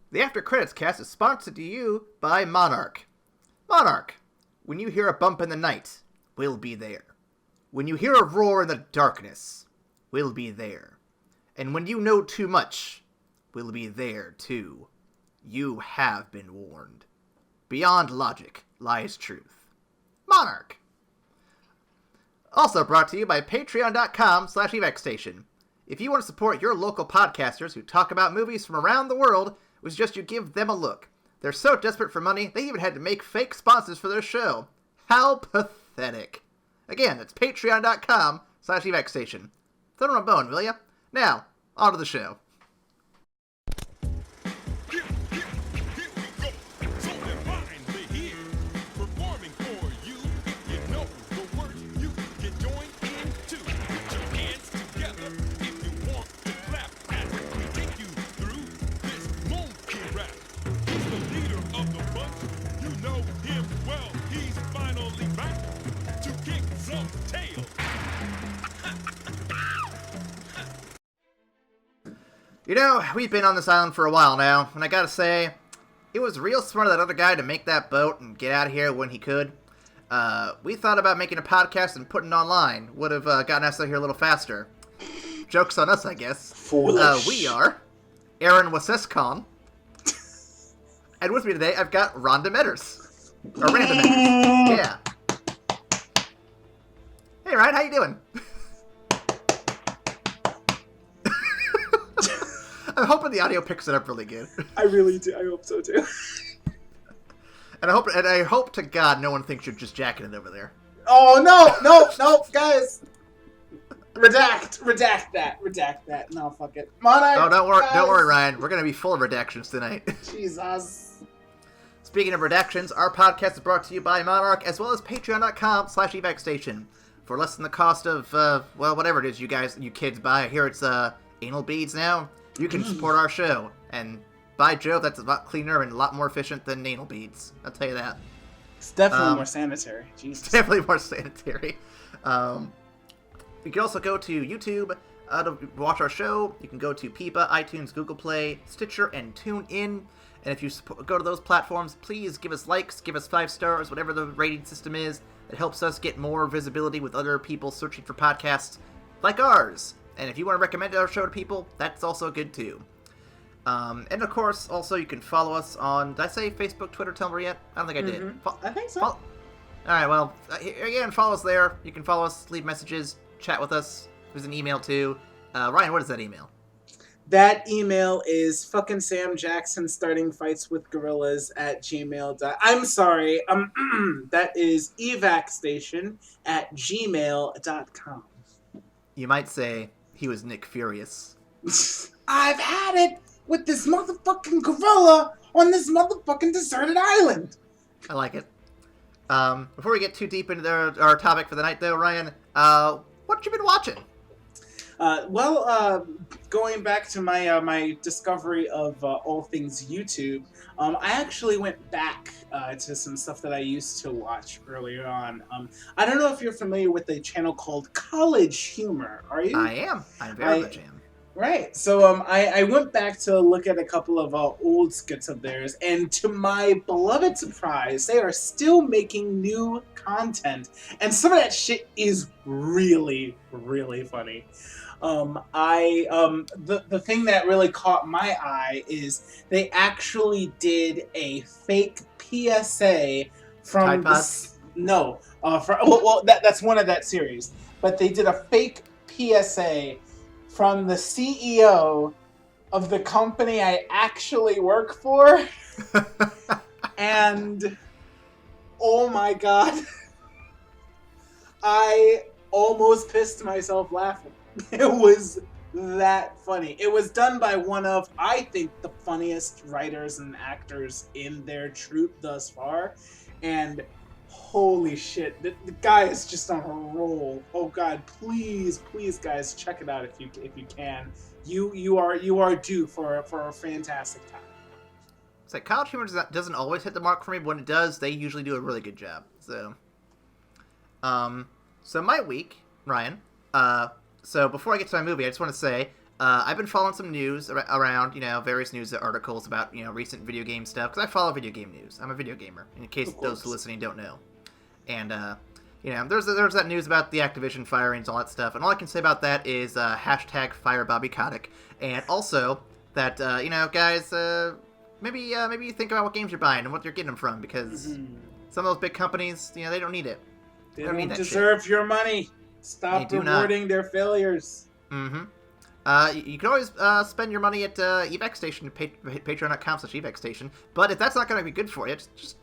The After Credits cast is sponsored to you by Monarch. Monarch, when you hear a bump in the night, we'll be there. When you hear a roar in the darkness, we'll be there. And when you know too much, we'll be there too. You have been warned. Beyond logic lies truth. Monarch. Also brought to you by patreon.com/evacstation. If you want to support your local podcasters who talk about movies from around the world, it was just you give them a look. They're so desperate for money, they even had to make fake sponsors for their show. How pathetic. Again, it's patreon.com/evacstation. Throw them a bone, will ya? Now, on to the show. You know, we've been on this island for a while now, and I gotta say, it was real smart of that other guy to make that boat and get out of here when he could. We thought about making a podcast and putting it online. Would have gotten us out here a little faster. Joke's on us, I guess. Foolish. We are Aaron Wasescon. And with me today, I've got Rhonda Metters. Or Randa Metters. Yeah. Hey, Ryan, how you doing? I'm hoping the audio picks it up really good. I really do. I hope so too. And I hope to God no one thinks you're just jacking it over there. Oh no, guys. Redact that. No, fuck it. Monarch. Oh, don't worry, Ryan. We're gonna be full of redactions tonight. Jesus. Speaking of redactions, our podcast is brought to you by Monarch as well as patreon.com/evacstation. For less than the cost of whatever it is you kids buy. I hear it's anal beads now. You can support our show, and by Jove, that's a lot cleaner and a lot more efficient than anal beads. I'll tell you that. It's definitely more sanitary. Jesus. It's definitely more sanitary. You can also go to YouTube to watch our show. You can go to Peepa, iTunes, Google Play, Stitcher, and TuneIn. And if you go to those platforms, please give us likes, give us 5 stars, whatever the rating system is. It helps us get more visibility with other people searching for podcasts like ours. And if you want to recommend our show to people, that's also good too. And of course, also you can follow us on, did I say Facebook, Twitter, Tumblr yet? I don't think I did. I think so. Alright, well, again, follow us there. You can follow us, leave messages, chat with us. There's an email too. Ryan, what is that email? That email is fucking Sam Jackson starting fights with gorillas at gmail. I'm sorry. That is evacstation@gmail.com. You might say he was Nick Furious. I've had it with this motherfucking gorilla on this motherfucking deserted island. I like it. Before we get too deep into our topic for the night, though, Ryan, what you been watching? Going back to my discovery of all things YouTube, I actually went back to some stuff that I used to watch earlier on. I don't know if you're familiar with a channel called College Humor. Are you? I am. I'm very much am. Right. So I went back to look at a couple of old skits of theirs, and to my beloved surprise, they are still making new content, and some of that shit is really, really funny. The thing that really caught my eye is they actually did a fake PSA from that's one of that series, but they did a fake PSA from the CEO of the company I actually work for. And oh my god, I almost pissed myself laughing. It was that funny. It was done by one of, I think, the funniest writers and actors in their troupe thus far. And holy shit, the guy is just on a roll. Oh god, please guys, check it out if you can. You are due for a fantastic time. It's like College Humor doesn't always hit the mark for me, but when it does, they usually do a really good job. So my week, Ryan, so before I get to my movie, I just want to say, I've been following some news around, various news articles about, recent video game stuff, because I follow video game news. I'm a video gamer, in case those listening don't know. And, there's that news about the Activision firings, all that stuff, and all I can say about that is hashtag fire Bobby Kotick, and also that, guys, maybe think about what games you're buying and what you're getting them from, because some of those big companies, they don't need it. They don't deserve your money. Stop rewarding their failures. Mm-hmm. You can always spend your money at evacstation, patreon.com/evacstation. But if that's not going to be good for you, just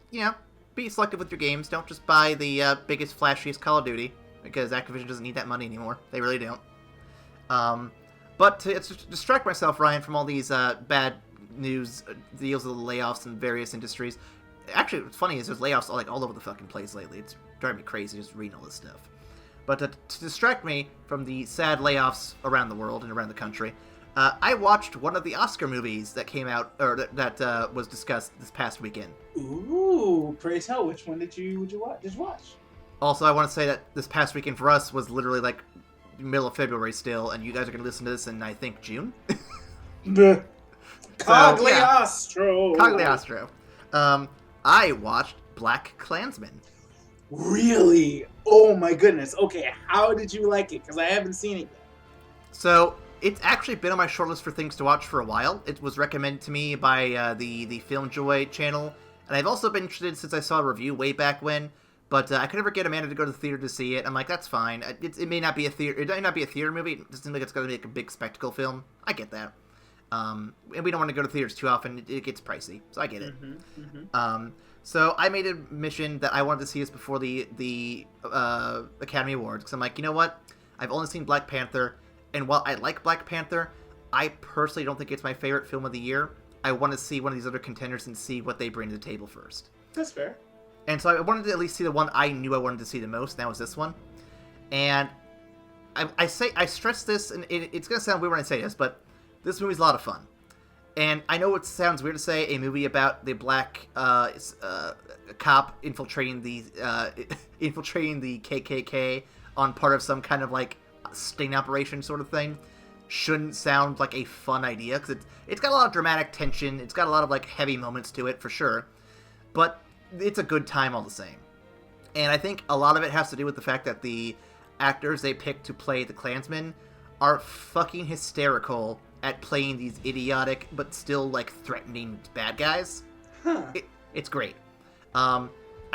be selective with your games. Don't just buy the biggest, flashiest Call of Duty, because Activision doesn't need that money anymore. They really don't. But to distract myself, Ryan, from all these bad news deals with the layoffs in various industries. Actually, what's funny is there's layoffs all over the fucking place lately. It's driving me crazy just reading all this stuff. But to distract me from the sad layoffs around the world and around the country, I watched one of the Oscar movies that came out, or that was discussed this past weekend. Ooh, pray tell, which one did you watch? Also, I want to say that this past weekend for us was literally middle of February still, and you guys are going to listen to this in, I think, June? Cagliostro! Cagliostro. I watched Black Klansman. Really? Oh my goodness. Okay, how did you like it? Because I haven't seen it yet. So, it's actually been on my shortlist for things to watch for a while. It was recommended to me by the Film Joy channel, and I've also been interested since I saw a review way back when, but I could never get Amanda to go to the theater to see it. I'm like, that's fine. It may not be a theater movie. It doesn't seem like it's going to be a big spectacle film. I get that. And we don't want to go to theaters too often. It gets pricey, so I get it. So I made a mission that I wanted to see this before the Academy Awards, because I'm like, you know what? I've only seen Black Panther, and while I like Black Panther, I personally don't think it's my favorite film of the year. I want to see one of these other contenders and see what they bring to the table first. That's fair. And so I wanted to at least see the one I knew I wanted to see the most, and that was this one. And I stress this, and it's going to sound weird when I say this, but this movie's a lot of fun. And I know it sounds weird to say a movie about the black cop infiltrating the KKK on part of some kind of sting operation sort of thing shouldn't sound like a fun idea, because it's got a lot of dramatic tension. It's got a lot of heavy moments to it for sure, but it's a good time all the same. And I think a lot of it has to do with the fact that the actors they picked to play the Klansmen are fucking hysterical at playing these idiotic but still threatening bad guys. It's great. I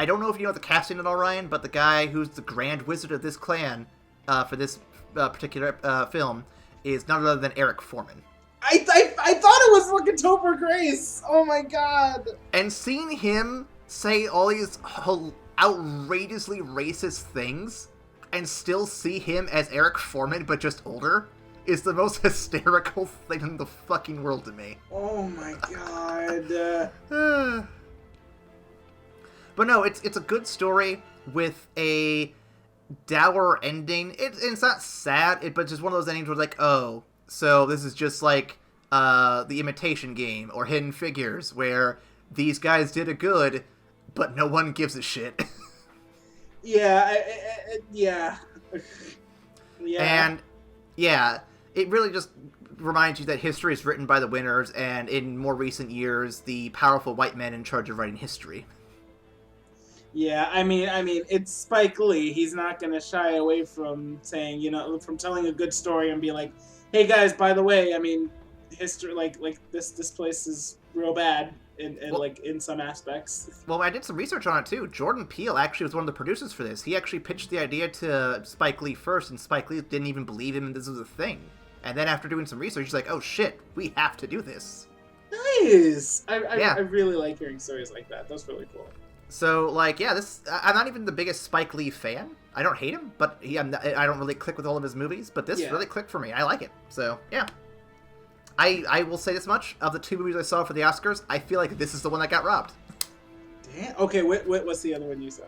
don't know if you know the casting at all, Ryan, but the guy who's the Grand Wizard of this clan for this particular film is none other than Eric Foreman. I thought it was fucking Topher Grace. Oh my god. And seeing him say all these outrageously racist things and still see him as Eric Foreman but just older is the most hysterical thing in the fucking world to me. Oh my god. But no, it's a good story with a dour ending. It's not sad, but just one of those endings where oh, so this is just The Imitation Game or Hidden Figures, where these guys did a good, but no one gives a shit. Yeah. And yeah, it really just reminds you that history is written by the winners, and in more recent years, the powerful white men in charge of writing history. Yeah, I mean, it's Spike Lee. He's not going to shy away from saying, from telling a good story and be like, hey guys, by the way, history, this place is real bad in some aspects. Well, I did some research on it too. Jordan Peele actually was one of the producers for this. He actually pitched the idea to Spike Lee first, and Spike Lee didn't even believe him and this was a thing. And then after doing some research, he's like, oh shit, we have to do this. Nice! I really like hearing stories like that. That's really cool. So, I'm not even the biggest Spike Lee fan. I don't hate him, but I don't really click with all of his movies, but this really clicked for me. I like it. So, yeah. I will say this much. Of the two movies I saw for the Oscars, I feel like this is the one that got robbed. Damn. Okay, what's the other one you saw?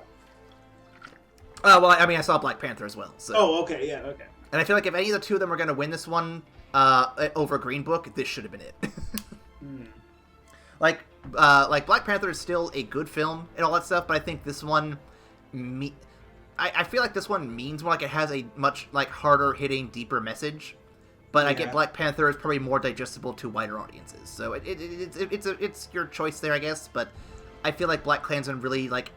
I saw Black Panther as well. So. Oh, okay, yeah, okay. And I feel like if any of the two of them were going to win this one over Green Book, this should have been it. Black Panther is still a good film and all that stuff, but I think this one, I feel like this one means more, it has a much harder hitting, deeper message. But I get Black Panther is probably more digestible to wider audiences. So it's your choice there, I guess. But I feel like Black Klansman really like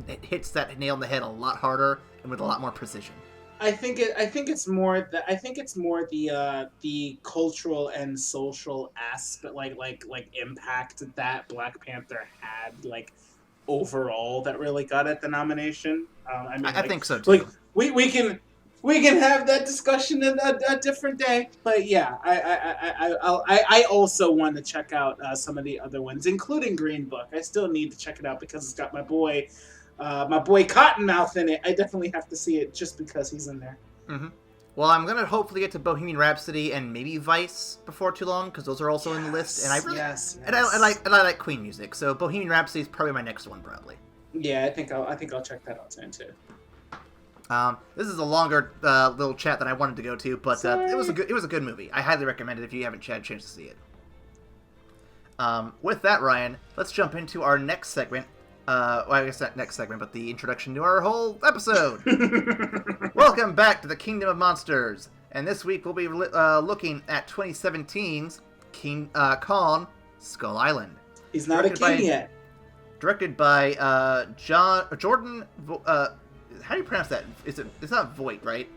it hits that nail on the head a lot harder and with a lot more precision. I think it's more the cultural and social aspect, like impact that Black Panther had, like overall, that really got it the nomination. I think so too. Like we can have that discussion in a different day. But yeah, I also want to check out some of the other ones, including Green Book. I still need to check it out because it's got my boy Cottonmouth in it. I definitely have to see it just because he's in there. Mm-hmm. Well, I'm gonna hopefully get to Bohemian Rhapsody and maybe Vice before too long, because those are also in the list. And I really, and I like Queen music, so Bohemian Rhapsody is probably my next one, probably. Yeah, I think I'll check that out soon too. This is a longer little chat than I wanted to go to, but it was a good movie. I highly recommend it if you haven't had a chance to see it. With that, Ryan, let's jump into our next segment. Well, I guess not next segment, but the introduction to our whole episode. Welcome back to the Kingdom of Monsters, and this week we'll be looking at 2017's Kong Skull Island. He's not a king yet. Directed by Jordan. How do you pronounce that? It's not Voight, right?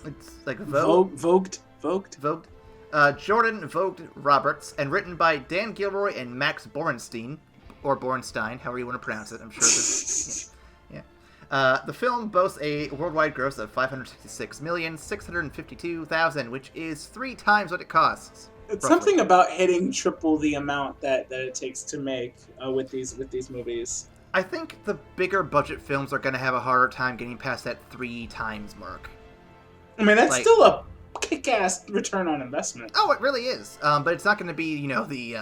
It's like Vogt. Jordan Vogt Roberts, and written by Dan Gilroy and Max Borenstein. Or Bornstein, however you want to pronounce it. I'm sure this. Yeah. The film boasts a worldwide gross of $566,652,000, which is 3 times what it costs. It's roughly something about hitting triple the amount that it takes to make with these movies. I think the bigger budget films are going to have a harder time getting past that 3 times mark. I mean, that's still a kick-ass return on investment. Oh, it really is. But it's not going to be, the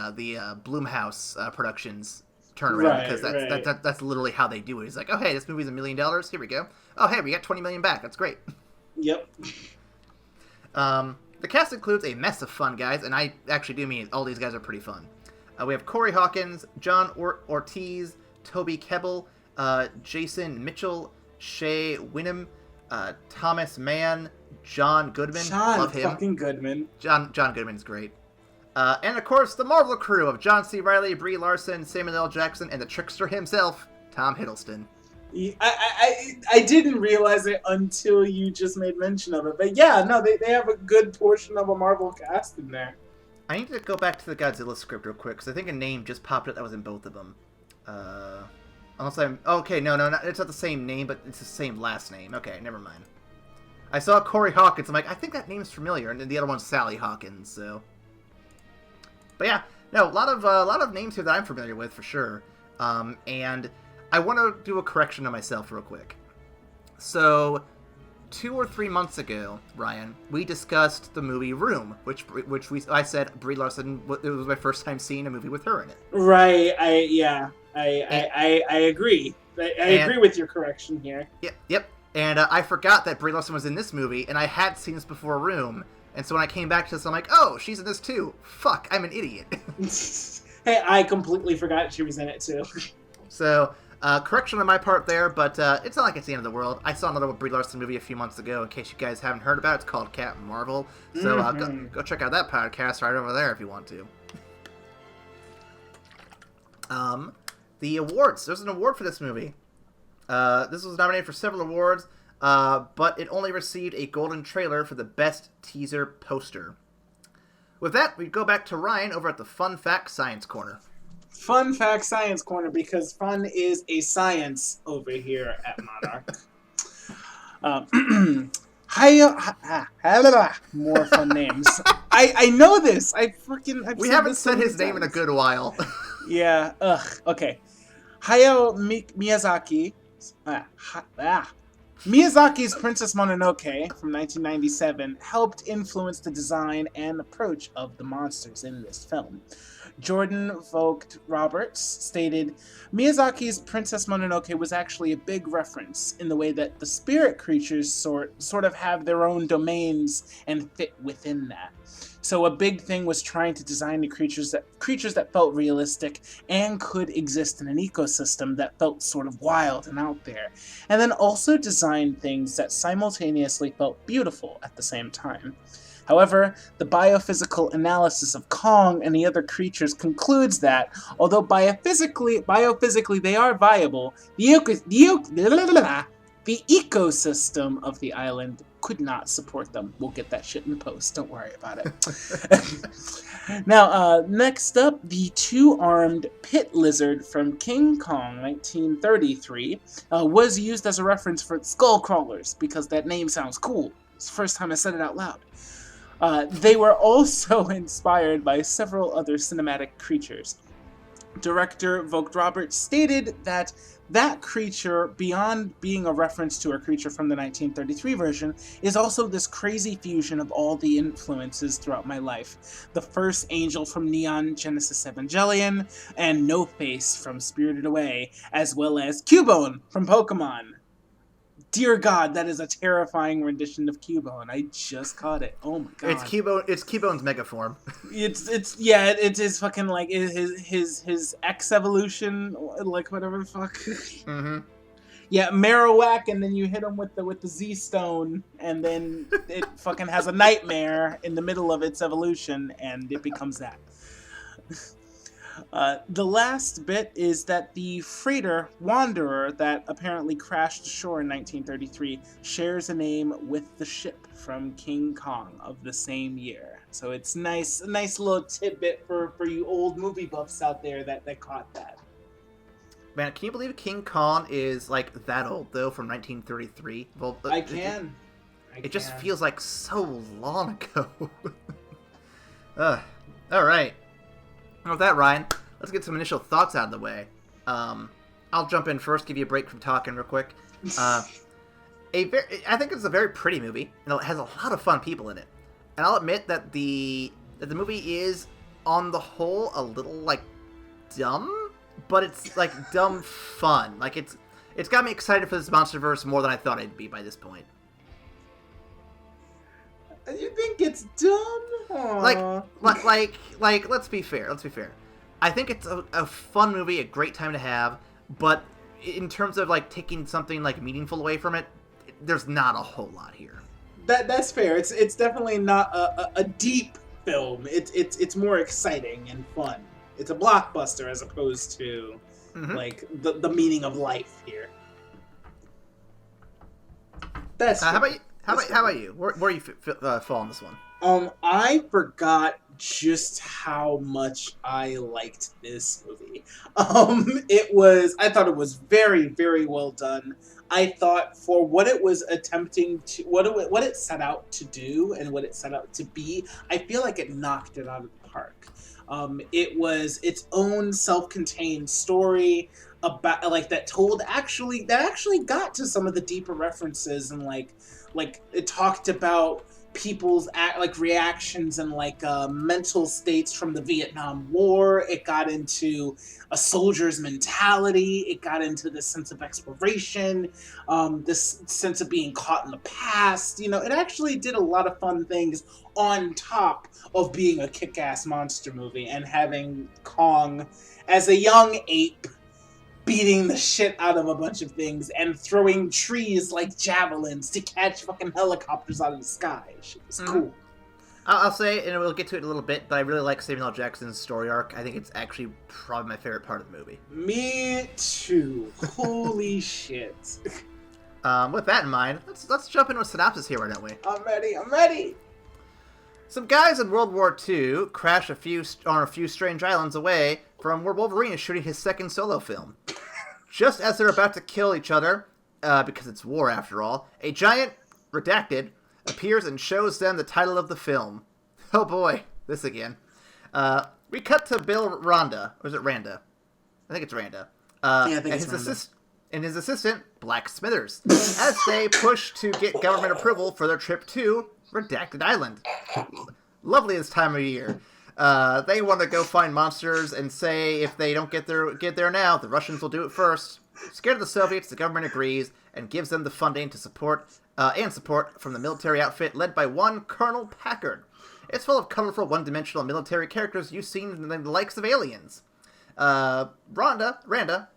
Blumhouse Productions turnaround, because that's literally how they do it. It's like, oh hey, this movie's $1 million. Here we go. Oh hey, we got $20 million back. That's great. Yep. The cast includes a mess of fun guys, and I actually do mean all these guys are pretty fun. We have Corey Hawkins, John Ortiz, Toby Kebbell, Jason Mitchell, Shay Wynnum, Thomas Mann, John Goodman. Love him. Fucking Goodman. John Goodman's great. And of course, the Marvel crew of John C. Reilly, Brie Larson, Samuel L. Jackson, and the trickster himself, Tom Hiddleston. I didn't realize it until you just made mention of it. But yeah, no, they have a good portion of a Marvel cast in there. I need to go back to the Godzilla script real quick, because I think a name just popped up that was in both of them. Unless I'm... Okay, no, it's not the same name, but it's the same last name. Okay, never mind. I saw Corey Hawkins, I'm like, I think that name's familiar, and then the other one's Sally Hawkins, so... But yeah, no, a lot of names here that I'm familiar with, for sure. And I want to do a correction on myself real quick. So, 2 or 3 months ago, Ryan, we discussed the movie Room, which I said Brie Larson, it was my first time seeing a movie with her in it. Right, I agree. I agree with your correction here. Yep. And I forgot that Brie Larson was in this movie, and I had seen this before Room. And so when I came back to this, I'm like, oh, she's in this too. Fuck, I'm an idiot. Hey, I completely forgot she was in it too. So, correction on my part there, but it's not like it's the end of the world. I saw another Brie Larson movie a few months ago, in case you guys haven't heard about it. It's called Captain Marvel. So go check out that podcast right over there if you want to. The awards. There's an award for this movie. This was nominated for several awards. But it only received a golden trailer for the best teaser poster. With that, we go back to Ryan over at the Fun Fact Science Corner. Fun Fact Science Corner, because fun is a science over here at Monarch. More fun names. I know this. We haven't said his name in a good while. Yeah. Okay. Hayao Miyazaki. Miyazaki's Princess Mononoke from 1997 helped influence the design and approach of the monsters in this film. Jordan Vogt Roberts stated, Miyazaki's Princess Mononoke was actually a big reference in the way that the spirit creatures sort of have their own domains and fit within that. So a big thing was trying to design the creatures that felt realistic and could exist in an ecosystem that felt sort of wild and out there. And then also design things that simultaneously felt beautiful at the same time. However, the biophysical analysis of Kong and the other creatures concludes that, although biophysically they are viable, the ecosystem of the island could not support them. We'll get that shit in post. Don't worry about it. Now, next up, the two-armed pit lizard from King Kong, 1933, was used as a reference for skull crawlers because that name sounds cool. It's the first time I said it out loud. They were also inspired by several other cinematic creatures. Director Vogt-Roberts stated that creature, beyond being a reference to a creature from the 1933 version, is also this crazy fusion of all the influences throughout my life. The first angel from Neon Genesis Evangelion, and No Face from Spirited Away, as well as Cubone from Pokemon. Dear God, that is a terrifying rendition of Cubone. I just caught it. Oh my God. It's Cubone's mega form. It is fucking like his X evolution, like whatever the fuck. Mm-hmm. Yeah, Marowak, and then you hit him with the Z Stone, and then it fucking has a nightmare in the middle of its evolution, and it becomes that. The last bit is that the freighter Wanderer that apparently crashed ashore in 1933 shares a name with the ship from King Kong of the same year. So it's a nice little tidbit for you old movie buffs out there that caught that. Man, can you believe King Kong is like that old though, from 1933? Well, I can. It just feels like so long ago. All right. With that, Ryan, let's get some initial thoughts out of the way. I'll jump in first, give you a break from talking real quick. I think it's a very pretty movie, and it has a lot of fun people in it. And I'll admit that the movie is, on the whole, a little like dumb, but it's like dumb fun. Like it's got me excited for this MonsterVerse more than I thought it'd be by this point. You think it's dumb? Aww. Like, let's be fair. I think it's a fun movie, a great time to have, but in terms of like taking something like meaningful away from it, there's not a whole lot here. That's fair. It's definitely not a deep film. It's more exciting and fun. It's a blockbuster as opposed to like the meaning of life here. That's how about you? Where you fall on this one? I forgot just how much I liked this movie. I thought it was very, very well done. I thought for what it was attempting to, what it set out to do and what it set out to be, I feel like it knocked it out of the park. It was its own self-contained story about that actually got to some of the deeper references and like it talked about people's reactions and mental states from the Vietnam War. It got into a soldier's mentality. It got into this sense of exploration, this sense of being caught in the past. It actually did a lot of fun things on top of being a kick-ass monster movie and having Kong as a young ape beating the shit out of a bunch of things and throwing trees like javelins to catch fucking helicopters out of the sky. Shit was cool. I'll say, and we'll get to it in a little bit, but I really like Samuel L. Jackson's story arc. I think it's actually probably my favorite part of the movie. Me too. Holy shit. With that in mind, let's jump into a synopsis here, why don't we? I'm ready. Some guys in World War II crash on a few strange islands away from where Wolverine is shooting his second solo film. Just as they're about to kill each other, because it's war after all, a giant, redacted, appears and shows them the title of the film. Oh boy, this again. We cut to Bill Randa, or is it Randa? I think it's Randa. I think it's Randa. And his assistant, Black Smithers, as they push to get government approval for their trip to Redacted Island. Lovely this time of year. They want to go find monsters and say if they don't get there now, the Russians will do it first. Scared of the Soviets, the government agrees and gives them the funding to support from the military outfit led by one Colonel Packard. It's full of colorful, one-dimensional military characters you've seen in the likes of Aliens. Randa,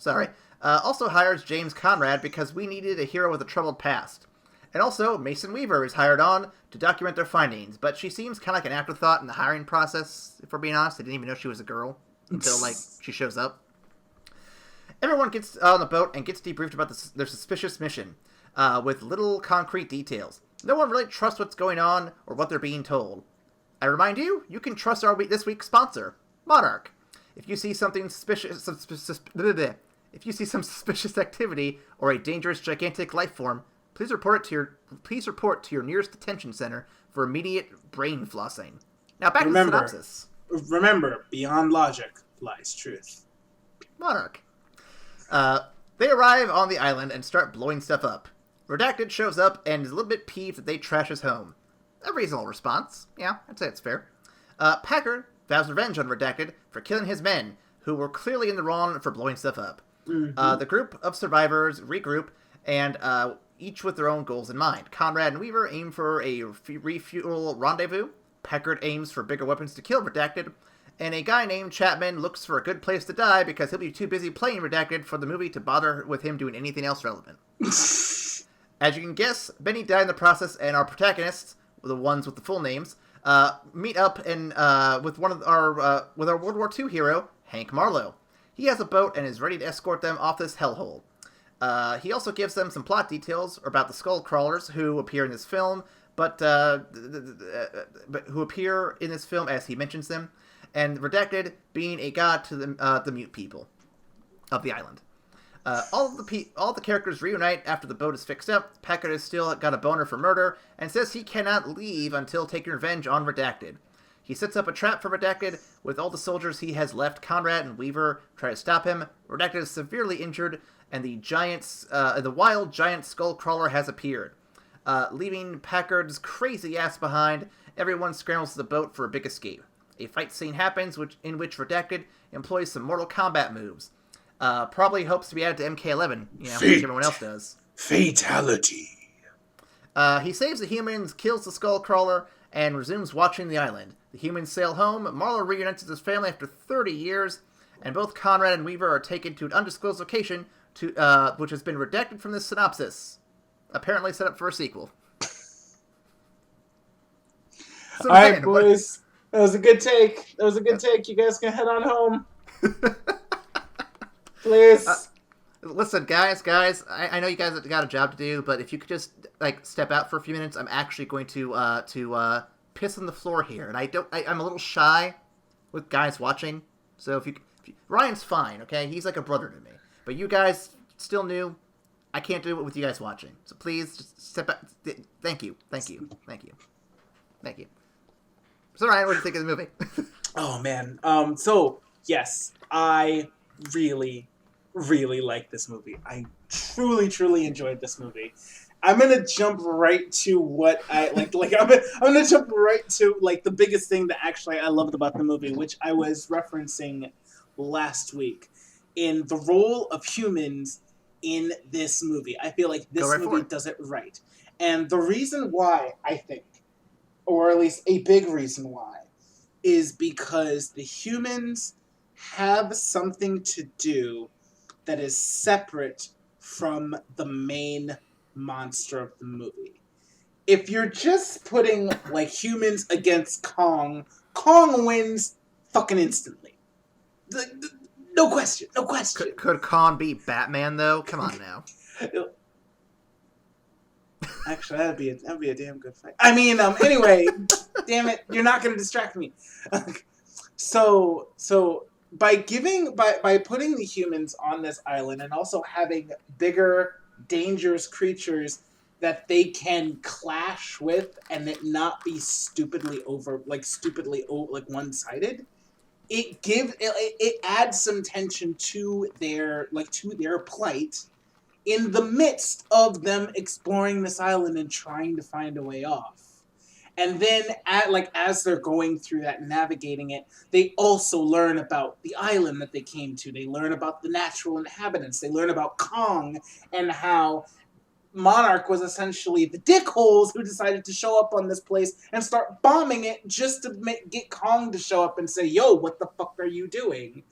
also hires James Conrad because we needed a hero with a troubled past. And also, Mason Weaver is hired on to document their findings, but she seems kind of like an afterthought in the hiring process, if we're being honest. I didn't even know she was a girl until, she shows up. Everyone gets on the boat and gets debriefed about their suspicious mission, with little concrete details. No one really trusts what's going on or what they're being told. I remind you, you can trust this week's sponsor, Monarch. If you see something suspicious, if you see some suspicious activity or a dangerous gigantic life form, please report to your nearest detention center for immediate brain flossing. Now back to the synopsis. Remember, beyond logic lies truth. Monarch. They arrive on the island and start blowing stuff up. Redacted shows up and is a little bit peeved that they trash his home. A reasonable response. Yeah, I'd say it's fair. Packard vows revenge on Redacted for killing his men, who were clearly in the wrong for blowing stuff up. Mm-hmm. The group of survivors regroup, and each with their own goals in mind. Conrad and Weaver aim for a refuel rendezvous. Packard aims for bigger weapons to kill Redacted. And a guy named Chapman looks for a good place to die because he'll be too busy playing Redacted for the movie to bother with him doing anything else relevant. As you can guess, many die in the process, and our protagonists, the ones with the full names, meet up and with our World War II hero, Hank Marlowe. He has a boat and is ready to escort them off this hellhole. He also gives them some plot details about the skull crawlers who appear in this film, but who appear in this film as he mentions them, and Redacted being a god to the mute people of the island. All the characters reunite after the boat is fixed up. Packard has still got a boner for murder and says he cannot leave until taking revenge on Redacted. He sets up a trap for Redacted. With all the soldiers he has left, Conrad and Weaver try to stop him. Redacted is severely injured, and the wild giant skull crawler has appeared. Leaving Packard's crazy ass behind, everyone scrambles to the boat for a big escape. A fight scene happens in which Redacted employs some Mortal Kombat moves. Probably hopes to be added to MK11, which everyone else does. Fatality. He saves the humans, kills the skull crawler, and resumes watching the island. The humans sail home. Marlowe reunites with his family after 30 years, and both Conrad and Weaver are taken to an undisclosed location which has been redacted from this synopsis. Apparently set up for a sequel. So, all right, boys. That was a good take. You guys can head on home. Please. Listen, guys, I know you guys got a job to do, but if you could just step out for a few minutes, I'm actually going to piss on the floor here, and I'm a little shy with guys watching. So if you Ryan's fine, okay? He's like a brother to me, but you guys still new. I can't do it with you guys watching, so please just step out. Thank you. So Ryan, what do you think of the movie? Oh man, so yes, I really like this movie. I truly enjoyed this movie. I'm gonna jump right to what I I'm gonna jump right to the biggest thing that actually I loved about the movie, which I was referencing last week, in the role of humans in this movie. I feel like this movie does it right, and the reason why, I think, or at least a big reason why, is because the humans have something to do that is separate from the main monster of the movie. If you're just putting humans against Kong wins fucking instantly. No question. Could Kong beat Batman though? Come on now. Actually, that'd be a damn good fight. I mean, anyway, damn it, you're not gonna distract me. So by putting the humans on this island and also having bigger, dangerous creatures that they can clash with and it not be stupidly one-sided, it adds some tension to their plight in the midst of them exploring this island and trying to find a way off. And then, as they're going through that, navigating it, they also learn about the island that they came to. They learn about the natural inhabitants. They learn about Kong and how Monarch was essentially the dickholes who decided to show up on this place and start bombing it just to get Kong to show up and say, "Yo, what the fuck are you doing?"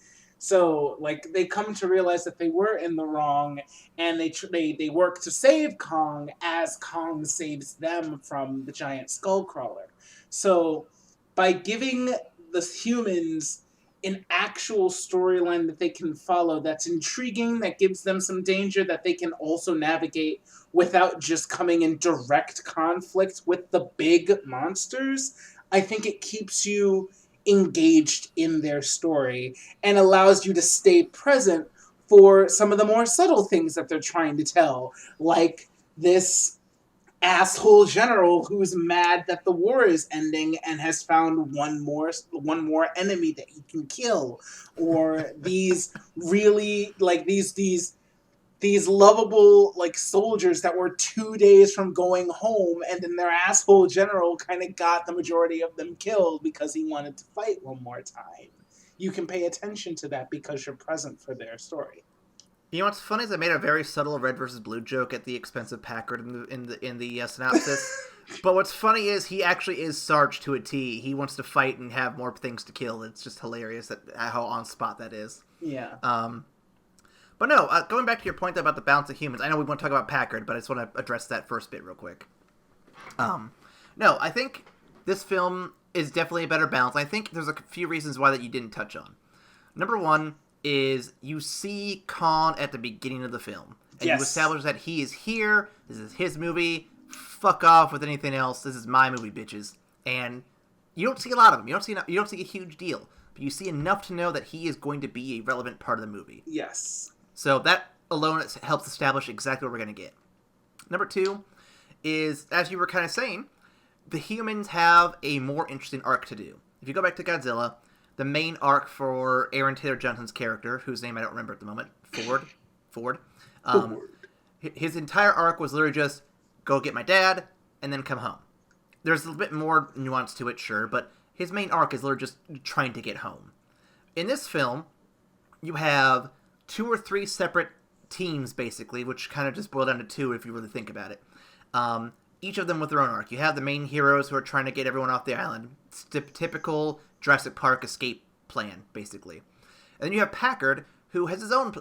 So, like, they come to realize that they were in the wrong, and they work to save Kong as Kong saves them from the giant skull crawler. So, by giving the humans an actual storyline that they can follow, that's intriguing, that gives them some danger that they can also navigate without just coming in direct conflict with the big monsters, I think it keeps you engaged in their story and allows you to stay present for some of the more subtle things that they're trying to tell, like this asshole general who's mad that the war is ending and has found one more enemy that he can kill, or these really like these lovable like soldiers that were 2 days from going home, and then their asshole general kind of got the majority of them killed because he wanted to fight one more time. You can pay attention to that because you're present for their story. You know what's funny is I made a very subtle red versus blue joke at the expense of Packard in the synopsis. But what's funny is he actually is Sarge to a T. He wants to fight and have more things to kill. It's just hilarious how on spot that is. Yeah. But no, going back to your point about the balance of humans, I know we want to talk about Packard, but I just want to address that first bit real quick. No, I think this film is definitely a better balance. I think there's a few reasons why that you didn't touch on. Number one is you see Khan at the beginning of the film. And you establish that he is here, this is his movie, fuck off with anything else, this is my movie, bitches. And you don't see a lot of him, you don't see a huge deal, but you see enough to know that he is going to be a relevant part of the movie. Yes. So that alone helps establish exactly what we're going to get. Number two is, as you were kind of saying, the humans have a more interesting arc to do. If you go back to Godzilla, the main arc for Aaron Taylor Johnson's character, whose name I don't remember at the moment, Ford. His entire arc was literally just, go get my dad, and then come home. There's a little bit more nuance to it, sure, but his main arc is literally just trying to get home. In this film, you have 2 or 3 separate teams, basically, which kind of just boil down to 2 if you really think about it. Each of them with their own arc. You have the main heroes who are trying to get everyone off the island. It's typical Jurassic Park escape plan, basically. And then you have Packard, who has his own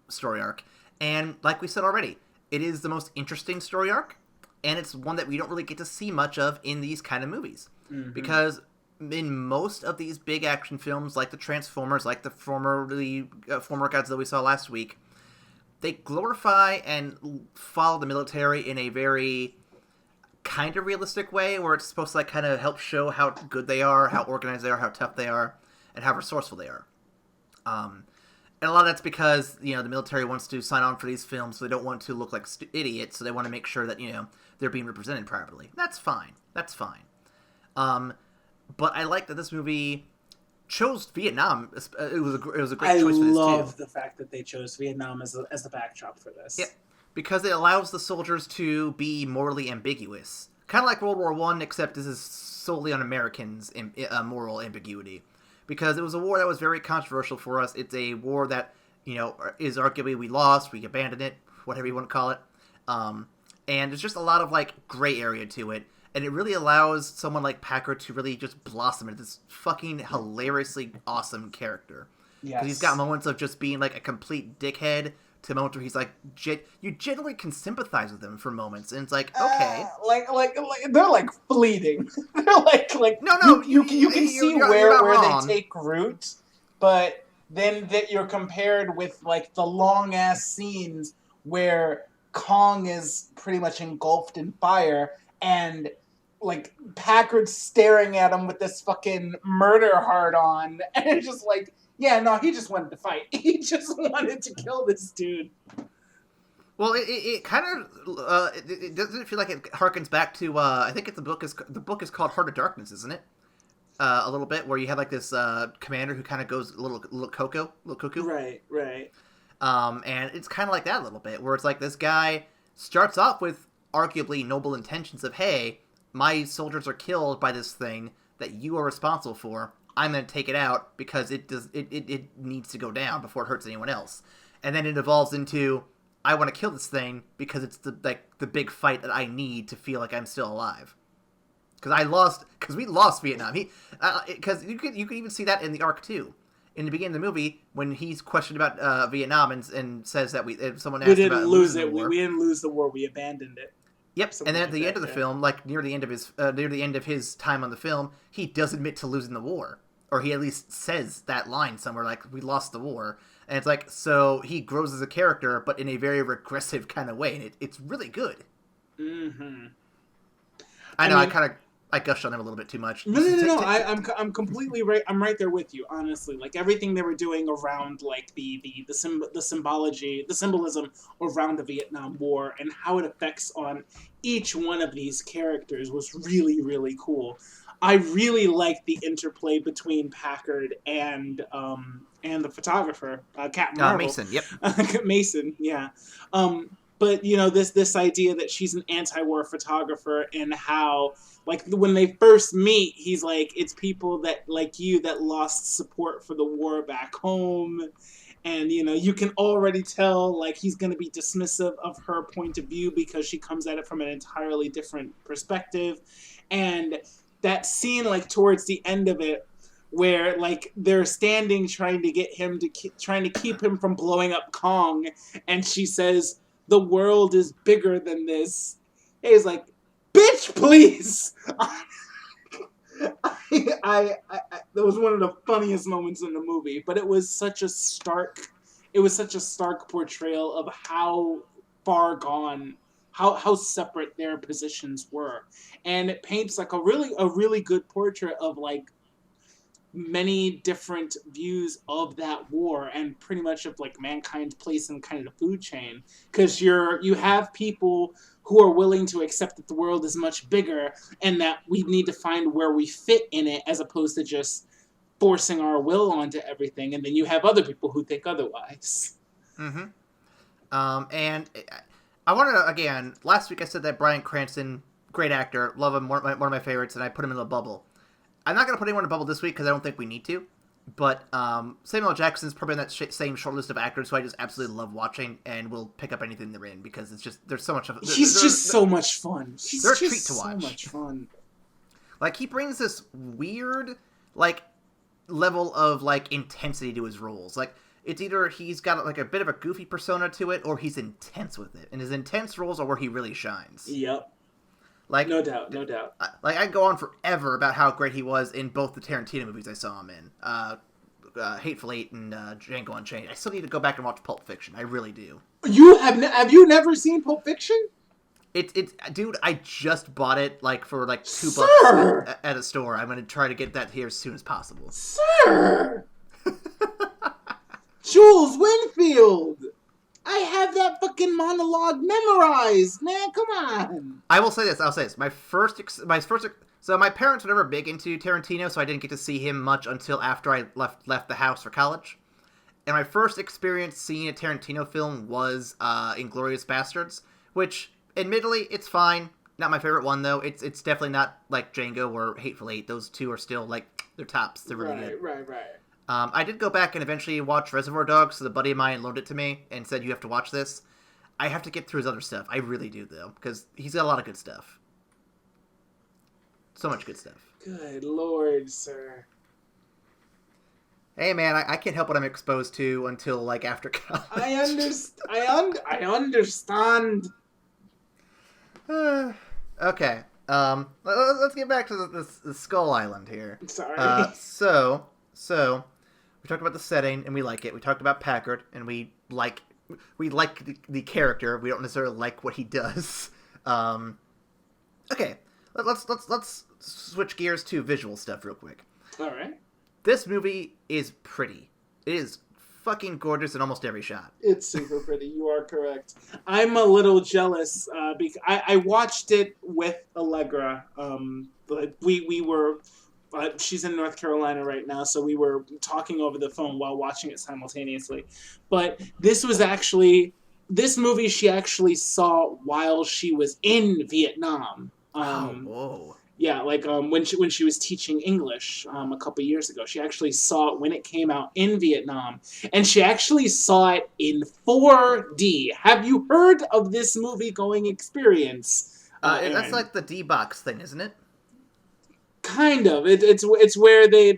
story arc. And like we said already, it is the most interesting story arc, and it's one that we don't really get to see much of in these kind of movies. Mm-hmm. Because in most of these big action films, like the Transformers, like the former Godzilla we saw last week, they glorify and follow the military in a very kind of realistic way, where it's supposed to like kind of help show how good they are, how organized they are, how tough they are, and how resourceful they are. And a lot of that's because, the military wants to sign on for these films, so they don't want to look like idiots, so they want to make sure that, they're being represented properly. That's fine. But I like that this movie chose Vietnam. It was a great choice for this too. I love the fact that they chose Vietnam as the backdrop for this. Yeah, because it allows the soldiers to be morally ambiguous. Kind of like World War I, except this is solely on Americans' moral ambiguity. Because it was a war that was very controversial for us. It's a war that, is arguably we lost, we abandoned it, whatever you want to call it. And there's just a lot of, gray area to it. And it really allows someone like Packard to really just blossom into this fucking hilariously awesome character. Yes. Because he's got moments of just being, a complete dickhead, to moments where he's, you generally can sympathize with him for moments. And it's okay. They're, fleeting. They're, no, you can see where they take root, but then that you're compared with, the long-ass scenes where Kong is pretty much engulfed in fire, and Packard staring at him with this fucking murder heart on, and it's just yeah, no, he just wanted to fight. He just wanted to kill this dude. Well, it kind of it doesn't feel like it harkens back to I think the book is called Heart of Darkness, isn't it? A little bit, where you have this commander who kind of goes a little cuckoo. Right. And it's kind of like that a little bit, where it's this guy starts off with arguably noble intentions of, hey, my soldiers are killed by this thing that you are responsible for. I'm going to take it out because it needs to go down before it hurts anyone else. And then it evolves into, I want to kill this thing because it's the big fight that I need to feel like I'm still alive. Because we lost Vietnam. Because you could even see that in the arc too. in the beginning of the movie, when he's questioned about Vietnam and says that if someone asked we didn't about lose losing it. the war, we didn't lose the war. We abandoned it. Yep, Something and then at like the that, end of the film, like near the end of his time on the film, he does admit to losing the war, or he at least says that line somewhere, like "We lost the war," and it's like so he grows as a character, but in a very regressive kind of way, and it's really good. Mm-hmm. I know, I gushed on him a little bit too much. No. I'm completely right. I'm right there with you. Honestly, like everything they were doing around like the symbology, the symbolism around the Vietnam War and how it affects on each one of these characters was really, really cool. I really liked the interplay between Packard and the photographer, Captain Marvel. Mason. Yep. Mason. Yeah. But this idea that she's an anti-war photographer and how like when they first meet, he's like, it's people that like you that lost support for the war back home. And, you can already tell like he's going to be dismissive of her point of view because she comes at it from an entirely different perspective. And that scene like towards the end of it where like they're standing trying to get him to trying to keep him from blowing up Kong. And she says, the world is bigger than this. He's like, bitch, please. That was one of the funniest moments in the movie, but it was such a stark portrayal of how far gone, how separate their positions were, and it paints like a really good portrait of like many different views of that war and pretty much of like mankind's place in kind of the food chain, because you have people who are willing to accept that the world is much bigger and that we need to find where we fit in it as opposed to just forcing our will onto everything, and then you have other people who think otherwise. And I want to, again, last week I said that Bryan Cranston, great actor, love him, one of my favorites, and I put him in a bubble. I'm not going to put anyone in a bubble this week because I don't think we need to. But Samuel L. Jackson's probably in that same short list of actors who I just absolutely love watching and will pick up anything they're in because it's just, there's so much of it. He's just so much fun. They're a treat to watch. So much fun. Like, he brings this weird, like, level of, like, intensity to his roles. Like, it's either he's got, like, a bit of a goofy persona to it or he's intense with it. And his intense roles are where he really shines. Yep. Like, no doubt. Like, I can go on forever about how great he was in both the Tarantino movies I saw him in. Hateful Eight and Django Unchained. I still need to go back and watch Pulp Fiction. I really do. Have you never seen Pulp Fiction? It's dude, I just bought it, like, for, like, $2 at a store. I'm going to try to get that here as soon as possible. Sir! Jules Winfield! I have that fucking monologue memorized, man. Come on. I'll say this. So my parents were never big into Tarantino, so I didn't get to see him much until after I left the house for college. And my first experience seeing a Tarantino film was Inglourious Basterds, which, admittedly, it's fine. Not my favorite one, though. It's definitely not like Django or Hateful Eight. Those two are still, like, they're tops. They're really good. Right. I did go back and eventually watch Reservoir Dogs, so the buddy of mine loaned it to me and said, you have to watch this. I have to get through his other stuff. I really do, though, because he's got a lot of good stuff. So much good stuff. Good lord, sir. Hey, man, I can't help what I'm exposed to until, like, after college. I understand. Okay. Let's get back to the Skull Island here. Sorry. So, we talked about the setting, and we like it. We talked about Packard, and we like the character. We don't necessarily like what he does. Okay, let's switch gears to visual stuff real quick. All right. This movie is pretty. It is fucking gorgeous in almost every shot. It's super pretty. You are correct. I'm a little jealous because I watched it with Allegra. But we were. She's in North Carolina right now, so we were talking over the phone while watching it simultaneously. But this movie she actually saw while she was in Vietnam. Whoa. Yeah, like when she was teaching English a couple years ago. She actually saw it when it came out in Vietnam. And she actually saw it in 4D. Have you heard of this movie-going experience? That's like the D-Box thing, isn't it? Kind of. It's where they